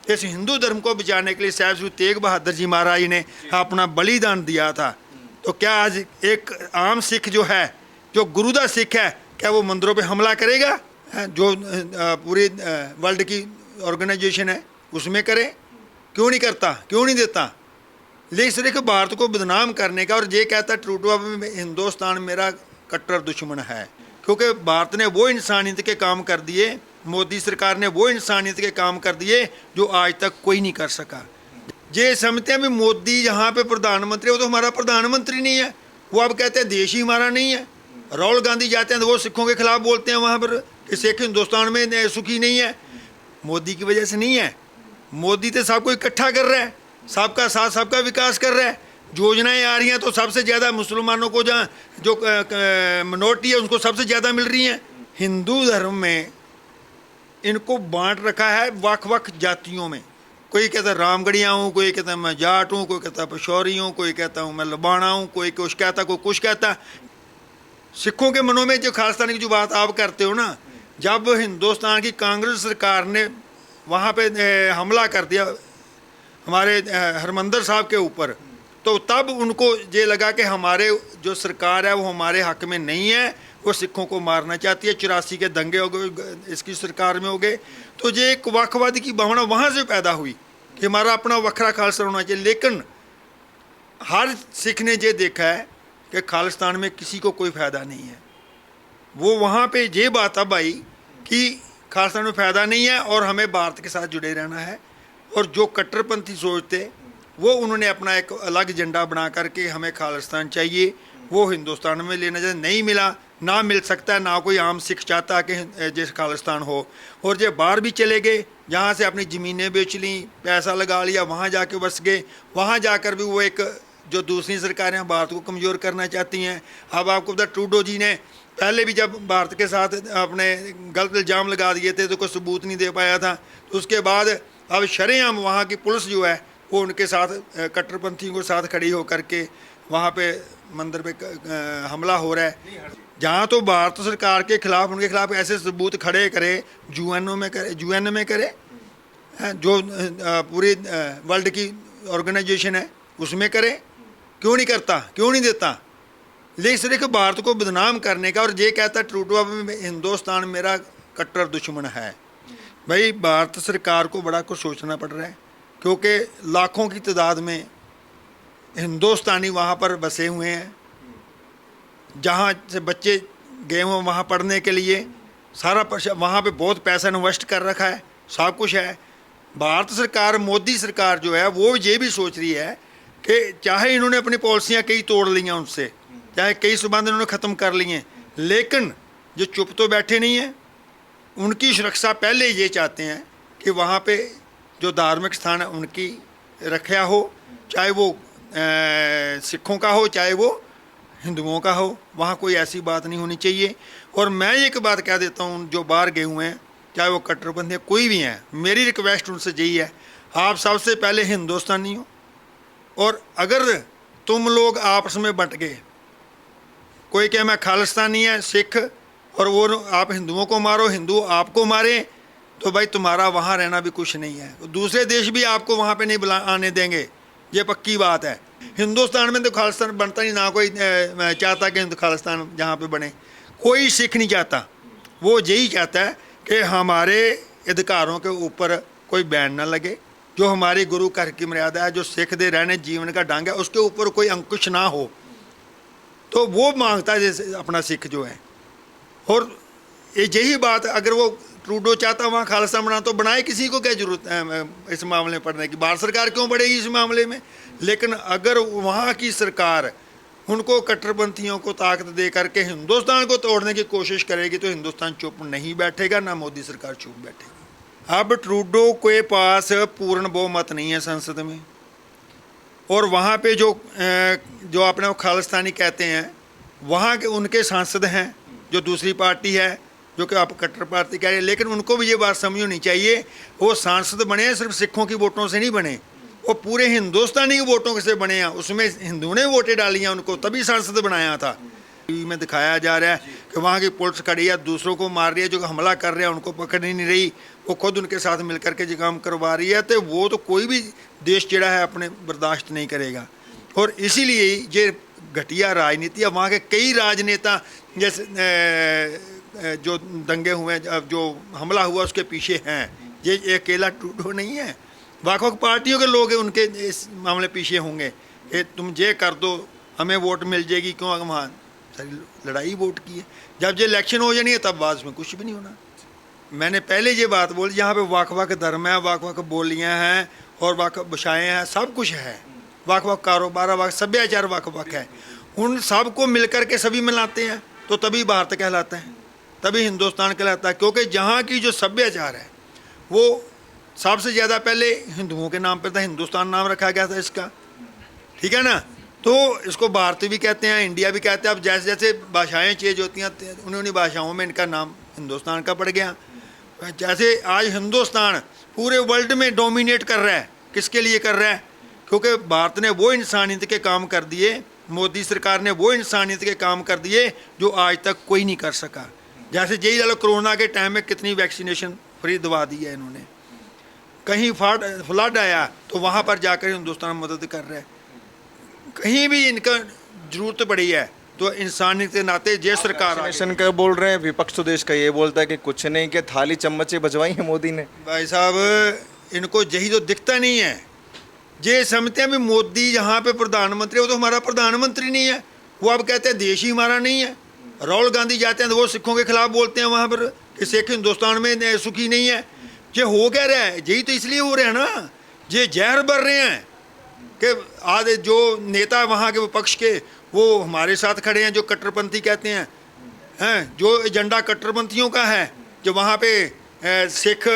इस हिंदू धर्म को बचाने के लिए साहब श्री तेग बहादुर जी महाराज ने अपना बलिदान दिया था। तो क्या आज एक आम सिख जो है, जो गुरुदा सिख है, क्या वो मंदिरों पे हमला करेगा? जो पूरी वर्ल्ड की ऑर्गेनाइजेशन है उसमें करे? क्यों नहीं करता, क्यों नहीं देता? लेकिन सिर्फ भारत को बदनाम करने का। और ये कहता ट्रूडो अब हिंदुस्तान मेरा कट्टर दुश्मन है, क्योंकि भारत ने वो इंसानियत के काम कर दिए, मोदी सरकार ने वो इंसानियत के काम कर दिए जो आज तक कोई नहीं कर सका। ये समझते हैं भी मोदी यहाँ पे प्रधानमंत्री, वो तो हमारा प्रधानमंत्री नहीं है। वो अब कहते हैं देश ही हमारा नहीं है। राहुल गांधी जाते हैं तो वो सिखों के खिलाफ बोलते हैं वहाँ पर कि सिख हिंदुस्तान में सुखी नहीं है। मोदी की वजह से नहीं है। मोदी तो सबको इकट्ठा कर रहा है, सबका साथ सबका विकास कर रहा है। योजनाएं आ रही हैं तो सबसे ज़्यादा मुसलमानों को, जहाँ जो मिनोरिटी है उनको सबसे ज़्यादा मिल रही हैं। हिंदू धर्म में इनको बांट रखा है वक् वक् जातियों में। कोई कहता है रामगढ़िया हूँ, कोई कहता है मैं जाट हूँ, कोई कहता है पशौरी हूँ, कोई कहता हूँ मैं लबाना हूँ, कोई कुछ कहता, कोई कुछ कहता। सिखों के मनों में जो खालिस्तानी की जो बात आप करते हो ना, जब हिंदुस्तान की कांग्रेस सरकार ने वहाँ पे हमला कर दिया हमारे हरमंदिर साहब के ऊपर, तो तब उनको ये लगा कि हमारे जो सरकार है वो हमारे हक में नहीं है, वो सिखों को मारना चाहती है। 84 के दंगे हो गए, इसकी सरकार में हो गए। तो ये एक वक्फवादी की भावना वहाँ से पैदा हुई कि हमारा अपना वखरा खालिस्तान होना चाहिए। लेकिन हर सिख ने ये देखा है कि खालिस्तान में किसी को कोई फ़ायदा नहीं है। वो वहाँ पे ये बात अब आई कि खालिस्तान में फ़ायदा नहीं है और हमें भारत के साथ जुड़े रहना है। और जो कट्टरपंथी सोचते वो उन्होंने अपना एक अलग एजेंडा बना करके हमें खालिस्तान चाहिए, वो हिंदुस्तान में लेना चाहिए। नहीं मिला, ना मिल सकता है, ना कोई आम सिख चाहता कि जैसे खालिस्तान हो। और जो बाहर भी चले गए, जहाँ से अपनी ज़मीनें बेच ली, पैसा लगा लिया, वहाँ जाके बस गए। वहाँ जाकर भी वो एक जो दूसरी सरकारें भारत को कमज़ोर करना चाहती हैं। अब आपको पता ट्रूडो जी ने पहले भी जब भारत के साथ अपने गलत इल्ज़ाम लगा दिए थे तो कोई सबूत नहीं दे पाया था। तो उसके बाद अब शरेआम वहाँ की पुलिस जो है वो उनके साथ कट्टरपंथियों के साथ खड़ी होकर के वहाँ पे मंदिर पे हमला हो रहा है। जहाँ तो भारत सरकार के खिलाफ, उनके खिलाफ ऐसे सबूत खड़े करे, यूएनओ में करे, यूएन में करे, जो पूरी वर्ल्ड की ऑर्गेनाइजेशन है उसमें करे। क्यों नहीं करता, क्यों नहीं देता? लेकिन सिर्फ भारत को बदनाम करने का। और ये कहता ट्रूडो अब हिंदुस्तान मेरा कट्टर दुश्मन है। भाई भारत सरकार को बड़ा कुछ सोचना पड़ रहा है, क्योंकि लाखों की तादाद में हिंदुस्तानी वहाँ पर बसे हुए हैं। जहाँ से बच्चे गए हुए वहाँ पढ़ने के लिए, सारा वहाँ पे बहुत पैसा इन्वेस्ट कर रखा है, सब कुछ है। भारत सरकार, मोदी सरकार जो है वो ये भी सोच रही है कि चाहे इन्होंने अपनी पॉलिसियाँ कई तोड़ ली हैं उनसे, चाहे कई सुबंध इन्होंने ख़त्म कर लिए हैं, लेकिन जो चुप तो बैठे नहीं हैं। उनकी सुरक्षा पहले ये चाहते हैं कि वहाँ पे जो धार्मिक स्थान है उनकी रक्षा हो, चाहे वो सिखों का हो चाहे वो हिंदुओं का हो। वहाँ कोई ऐसी बात नहीं होनी चाहिए। और मैं एक बात कह देता हूँ, जो बाहर गए हुए हैं, चाहे वो कट्टरपंथी कोई भी हैं, मेरी रिक्वेस्ट उनसे यही है, आप सबसे पहले हिंदुस्तानी हो। और अगर तुम लोग आपस में बंट गए, कोई कहे मैं खालिस्तानी है सिख और वो आप हिंदुओं को मारो, हिंदू आपको मारे, तो भाई तुम्हारा वहाँ रहना भी कुछ नहीं है। दूसरे देश भी आपको वहाँ पे नहीं आने देंगे, ये पक्की बात है। हिंदुस्तान में तो खालिस्तान बनता नहीं, ना कोई चाहता कि हिंदू खालिस्तान जहाँ पे बने, कोई सिख नहीं चाहता। वो यही चाहता है कि हमारे अधिकारों के ऊपर कोई बैन ना लगे, जो हमारी गुरु घर की मर्यादा है, जो सिख दे रहने जीवन का ढंग है, उसके ऊपर कोई अंकुश ना हो। तो वो मांगता है जैसे अपना सिख जो है। और यही बात अगर वो ट्रूडो चाहता वहाँ खालिस्तान बना तो बनाए, किसी को क्या जरूरत है इस मामले में पढ़ने की? भारत सरकार क्यों बढ़ेगी इस मामले में? लेकिन अगर वहाँ की सरकार उनको कट्टरपंथियों को ताकत दे करके हिंदुस्तान को तोड़ने की कोशिश करेगी तो हिंदुस्तान चुप नहीं बैठेगा, ना मोदी सरकार चुप बैठेगी। अब ट्रूडो के पास पूर्ण बहुमत नहीं है संसद में, और वहाँ पे जो अपने वो खालिस्तानी कहते हैं, वहाँ के उनके सांसद हैं जो दूसरी पार्टी है, जो कि आप कट्टर पार्टी कह रहे हैं। लेकिन उनको भी ये बात समझ होनी चाहिए, वो सांसद बने हैं सिर्फ सिखों की वोटों से नहीं बने, वो पूरे हिंदुस्तानी की वोटों से बने हैं। उसमें हिंदुओं ने वोटें डाली हैं उनको, तभी सांसद बनाया था। टीवी में दिखाया जा रहा है कि वहाँ की पुलिस खड़ी है, दूसरों को मार रही है, जो हमला कर रहे हैं उनको पकड़ ही नहीं रही, वो खुद उनके साथ मिलकर के जो काम करवा रही है, तो वो तो कोई भी देश जड़ा है अपने बर्दाश्त नहीं करेगा। और इसीलिए ये घटिया राजनीति है। वहाँ के कई राजनेता जैसे जो दंगे हुए, जो हमला हुआ उसके पीछे हैं, ये अकेला टूटो नहीं है, वक्-वक् पार्टियों के लोग उनके इस मामले पीछे होंगे कि तुम ये कर दो हमें वोट मिल जाएगी, क्यों वहाँ सारी लड़ाई वोट की है। जब ये इलेक्शन हो जानी है तब बाद में कुछ भी नहीं होना। मैंने पहले ये बात बोली, यहाँ पे वक्-वक् धर्म है, वक्-वक् बोलियाँ हैं और वक्-वक् भाषाएँ हैं, सब कुछ है, वक्-वक् कारोबार, वक् सभ्याचार वक्-वक् है। उन सब को मिलकर के सभी मिलाते हैं तो तभी भारत कहलाता है, तभी हिंदुस्तान कहलाता है। क्योंकि जहाँ की जो सभ्याचार है वो सबसे ज़्यादा पहले हिंदुओं के नाम पर था, हिंदुस्तान नाम रखा गया था इसका, ठीक है ना। तो इसको भारत भी कहते हैं, इंडिया भी कहते हैं। अब जैसे जैसे भाषाएं चेंज होती हैं उन्हीं भाषाओं में इनका नाम हिंदुस्तान का पड़ गया। जैसे आज हिंदुस्तान पूरे वर्ल्ड में डोमिनेट कर रहा है, किसके लिए कर रहा है? क्योंकि भारत ने वो इंसानियत के काम कर दिए, मोदी सरकार ने वो इंसानियत के काम कर दिए जो आज तक कोई नहीं कर सका। जैसे यही लो कोरोना के टाइम में कितनी वैक्सीनेशन फ्री दवा दी है इन्होंने, कहीं फ्लड आया तो वहाँ पर जाकर हिंदुस्तान मदद कर रहा है, कहीं भी इनका जरूरत पड़ी है तो इंसानियत के नाते जे सरकार वैक्सीनेशन का बोल रहे हैं, विपक्ष तो देश का ये बोलता है कि कुछ नहीं, कि थाली चम्मचे बजवाई है मोदी ने। भाई साहब इनको यही तो दिखता नहीं है, ये समझते हैं भी मोदी यहाँ पे प्रधानमंत्री, वो तो हमारा प्रधानमंत्री नहीं है। वो अब कहते हैं देश ही हमारा नहीं है। राहुल गांधी जाते हैं तो वो सिखों के खिलाफ बोलते हैं वहाँ पर कि सिख हिंदुस्तान में सुखी नहीं है। ये हो क्या रहा है? यही तो इसलिए हो रहे हैं ना, ये जहर भर रहे हैं कि आधे जो नेता वहाँ के विपक्ष के वो हमारे साथ खड़े हैं, जो कट्टरपंथी कहते हैं जो एजेंडा कट्टरपंथियों का है, जो वहाँ पे सिख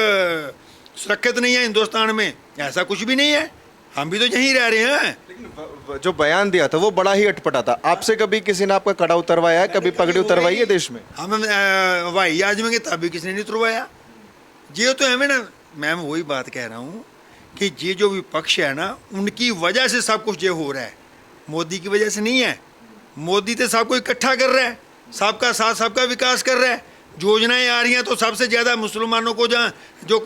सुरक्षित नहीं है हिंदुस्तान में, ऐसा कुछ भी नहीं है, हम भी तो यहीं रह रहे हैं। लेकिन जो बयान दिया था वो बड़ा ही अटपटा था। आपसे कभी किसी ने आपका कड़ा उतरवाया है, कभी पगड़ी उतरवाई है देश में? हम हवाई जहाज में गए तब भी किसी ने नहीं उतरवाया। ये तो हमें ना, मैं वही बात कह रहा हूँ कि ये जो विपक्ष है ना, उनकी वजह से सब कुछ ये हो रहा है, मोदी की वजह से नहीं है। मोदी तो सबको इकट्ठा कर रहा है, सबका साथ सबका विकास कर रहा है, योजनाएं आ रही हैं तो सबसे ज़्यादा मुसलमानों को जहाँ जो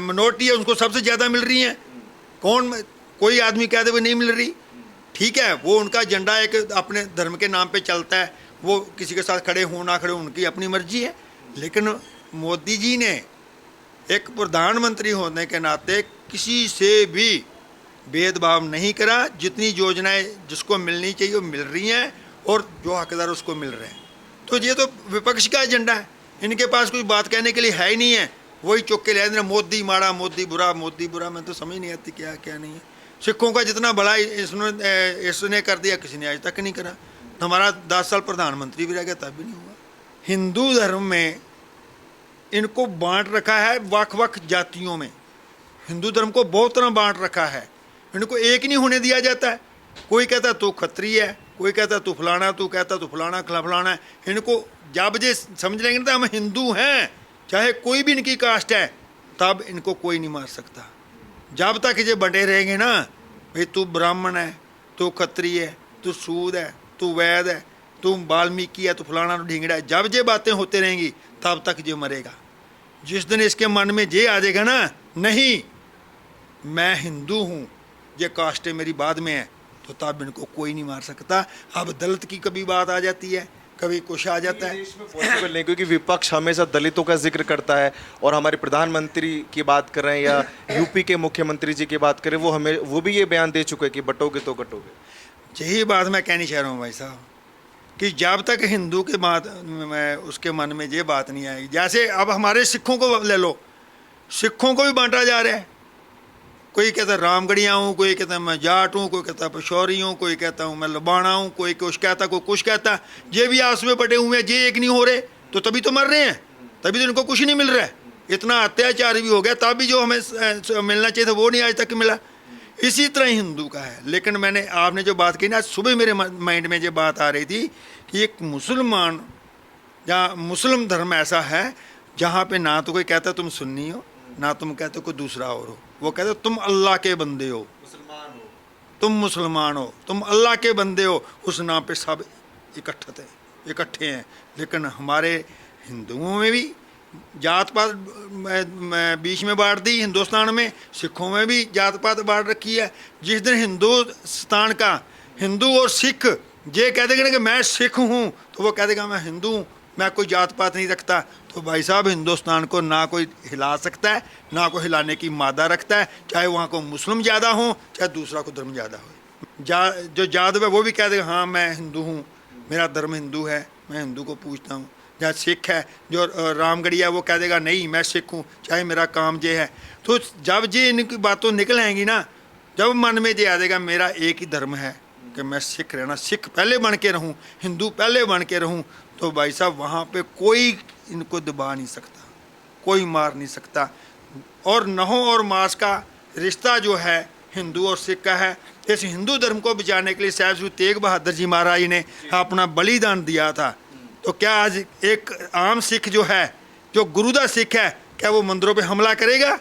मिनोरिटी है उनको सबसे ज़्यादा मिल रही हैं। कौन कोई आदमी कहते हुए नहीं मिल रही? ठीक है, वो उनका एजेंडा एक अपने धर्म के नाम पे चलता है, वो किसी के साथ खड़े हो ना खड़े उनकी अपनी मर्जी है। लेकिन मोदी जी ने एक प्रधानमंत्री होने के नाते किसी से भी भेदभाव नहीं करा। जितनी योजनाएं जिसको मिलनी चाहिए वो मिल रही हैं और जो हकदार उसको मिल रहे हैं। तो ये तो विपक्ष का एजेंडा है, इनके पास कोई बात कहने के लिए है ही नहीं है, वही चुप के ले मोदी माड़ा, मोदी बुरा, मोदी बुरा। मैं तो समझ नहीं आती क्या क्या नहीं है। सिखों का जितना बड़ा इसने कर दिया किसी ने आज तक नहीं करा। हमारा 10 साल प्रधानमंत्री भी रह गया तब भी नहीं हुआ। हिंदू धर्म में इनको बांट रखा है वक्-वक् जातियों में, हिंदू धर्म को बहुत तरह बांट रखा है, इनको एक नहीं होने दिया जाता है। कोई कहता है तू खत्री है, कोई कहता है तू फलाना, तू कहता तू फलाना फलाना है। इनको जब ये समझ लेंगे ना हम हिंदू हैं, चाहे कोई भी इनकी कास्ट है, तब इनको कोई नहीं मार सकता। जब तक ये बटे रहेंगे ना, भाई तू ब्राह्मण है, तू खत्री है, तू सूद है, तू वैद है, तू वाल्मीकि है, तू फलाना ढींगड़ा है, जब ये बातें होते रहेंगी तब तक ये मरेगा। जिस दिन इसके मन में ये आ जाएगा ना, नहीं मैं हिंदू हूँ, ये कास्ट मेरी बाद में है, तो तब इनको कोई नहीं मार सकता। अब दलित की कभी बात आ जाती है, कभी कुछ आ जाता है। देश में पॉसिबल नहीं, क्योंकि विपक्ष हमेशा दलितों का जिक्र करता है और हमारे प्रधानमंत्री की बात कर रहे हैं या यूपी के मुख्यमंत्री जी की बात करें, वो भी ये बयान दे चुके हैं कि बटोगे तो कटोगे। यही बात मैं कहनी चाह रहा हूँ भाई साहब कि जब तक हिंदू के बात उसके मन में ये बात नहीं आएगी। जैसे अब हमारे सिखों को ले लो, सिखों को भी बांटा जा रहा है। कोई कहता है रामगढ़िया हूँ, कोई कहता है मैं जाट हूँ, कोई कहता है पशौरी हूँ, कोई कहता हूँ मैं लबाना हूँ, कोई कुछ कहता, कोई कुछ कहता। ये भी आपस में बटे हुए हैं, ये एक नहीं हो रहे तो तभी तो मर रहे हैं, तभी तो इनको कुछ नहीं मिल रहा है। इतना अत्याचार भी हो गया तब भी जो हमें मिलना चाहिए था वो नहीं आज तक मिला। इसी तरह हिंदू का है। लेकिन मैंने आपने जो बात की ना, सुबह मेरे माइंड में ये बात आ रही थी कि एक मुसलमान या मुस्लिम धर्म ऐसा है जहाँ पे ना तो कोई कहता तुम सुन्नी हो, ना तुम कहते कोई दूसरा और हो। वो कहते तुम अल्लाह के बंदे हो, तुम मुसलमान हो, तुम अल्लाह के बंदे हो, उस नाम पे सब इकट्ठे हैं। लेकिन हमारे हिंदुओं में भी जात पात मैं बीच में बांट दी, हिंदुस्तान में सिखों में भी जात पात बांट रखी है। जिस दिन हिंदुस्तान का हिंदू और सिख ये कह देगा ना कि मैं सिख हूँ, तो वो कह देगा मैं हिंदू हूँ, मैं कोई जात पात नहीं रखता। तो भाई साहब, हिंदुस्तान को ना कोई हिला सकता है, ना कोई हिलाने की मादा रखता है, चाहे वहाँ को मुस्लिम ज़्यादा हो चाहे दूसरा को धर्म ज़्यादा हो। जो यादव है वो भी कह देगा हाँ मैं हिंदू हूँ, मेरा धर्म हिंदू है, मैं हिंदू को पूछता हूँ। जहाँ सिख है, जो रामगढ़िया, वो कह देगा नहीं मैं सिख हूँ, चाहे मेरा काम ये है। तो जब ये इनकी बातों निकल आएंगी ना, जब मन में ये आ जाएगा मेरा एक ही धर्म है कि मैं सिख रहना, सिख पहले बन के रहूँ, हिंदू पहले बन के रहूँ, तो भाई साहब वहाँ पे कोई इनको दबा नहीं सकता, कोई मार नहीं सकता। और नहों और मास का रिश्ता जो है हिंदू और सिख का है। इस हिंदू धर्म को बचाने के लिए साहब श्री तेग बहादुर जी महाराज ने अपना बलिदान दिया था। तो क्या आज एक आम सिख जो है, जो गुरुदा सिख है, क्या वो मंदिरों पे हमला करेगा?